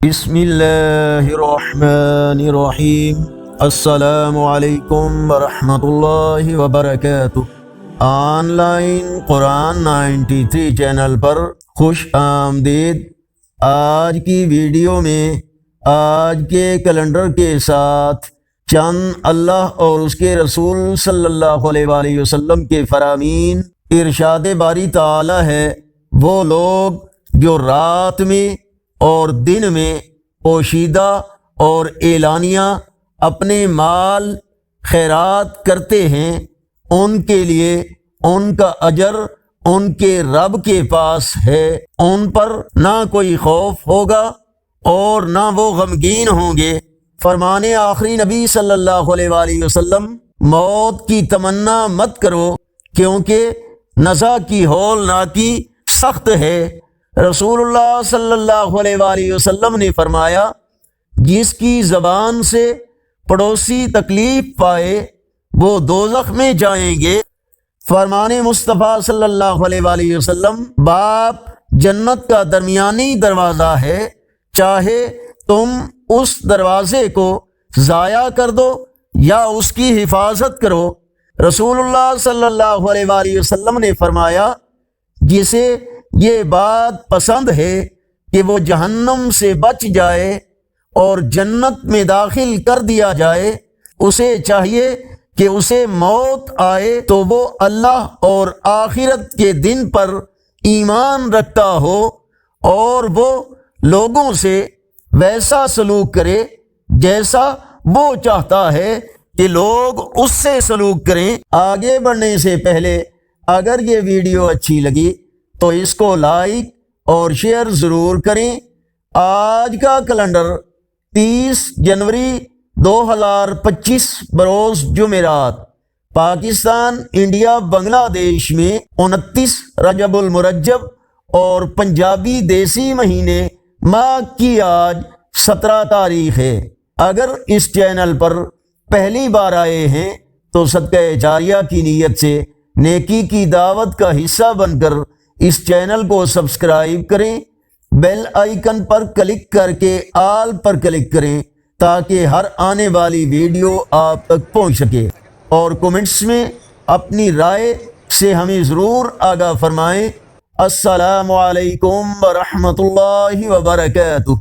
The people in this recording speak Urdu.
بسم اللہ الرحمن الرحیم۔ السلام علیکم ورحمۃ اللہ وبرکاتہ۔ آن لائن قرآن 93 چینل پر خوش آمدید۔ آج کی ویڈیو میں آج کے کیلنڈر کے ساتھ چند اللہ اور اس کے رسول صلی اللہ علیہ وآلہ وسلم کے فرامین ارشاد باری تعالی ہے، وہ لوگ جو رات میں اور دن میں پوشیدہ اور اعلانیہ اپنے مال خیرات کرتے ہیں، ان کے لیے ان کا اجر ان کے رب کے پاس ہے۔ ان پر نہ کوئی خوف ہوگا اور نہ وہ غمگین ہوں گے۔ فرمان آخری نبی صلی اللہ علیہ وآلہ وسلم، موت کی تمنا مت کرو کیونکہ نزا کی ہولناکی سخت ہے۔ رسول اللہ صلی اللہ علیہ وآلہ وسلم نے فرمایا، جس کی زبان سے پڑوسی تکلیف پائے وہ دوزخ میں جائیں گے۔ فرمان مصطفیٰ صلی اللہ علیہ وآلہ وسلم، باپ جنت کا درمیانی دروازہ ہے، چاہے تم اس دروازے کو ضائع کر دو یا اس کی حفاظت کرو۔ رسول اللہ صلی اللہ علیہ وآلہ وسلم نے فرمایا، جسے یہ بات پسند ہے کہ وہ جہنم سے بچ جائے اور جنت میں داخل کر دیا جائے، اسے چاہیے کہ اسے موت آئے تو وہ اللہ اور آخرت کے دن پر ایمان رکھتا ہو اور وہ لوگوں سے ویسا سلوک کرے جیسا وہ چاہتا ہے کہ لوگ اس سے سلوک کریں۔ آگے بڑھنے سے پہلے اگر یہ ویڈیو اچھی لگی تو اس کو لائک اور شیئر ضرور کریں۔ آج کا کیلنڈر 30 جنوری 2025 بروز جمعرات، پاکستان انڈیا بنگلہ دیش میں 29 رجب المرجب اور پنجابی دیسی مہینے ماہ کی آج 17 تاریخ ہے۔ اگر اس چینل پر پہلی بار آئے ہیں تو صدقہ جاریہ کی نیت سے نیکی کی دعوت کا حصہ بن کر اس چینل کو سبسکرائب کریں، بیل آئیکن پر کلک کر کے آل پر کلک کریں تاکہ ہر آنے والی ویڈیو آپ تک پہنچ سکے، اور کومنٹس میں اپنی رائے سے ہمیں ضرور آگاہ فرمائیں۔ السلام علیکم ورحمۃ اللہ وبرکاتہ۔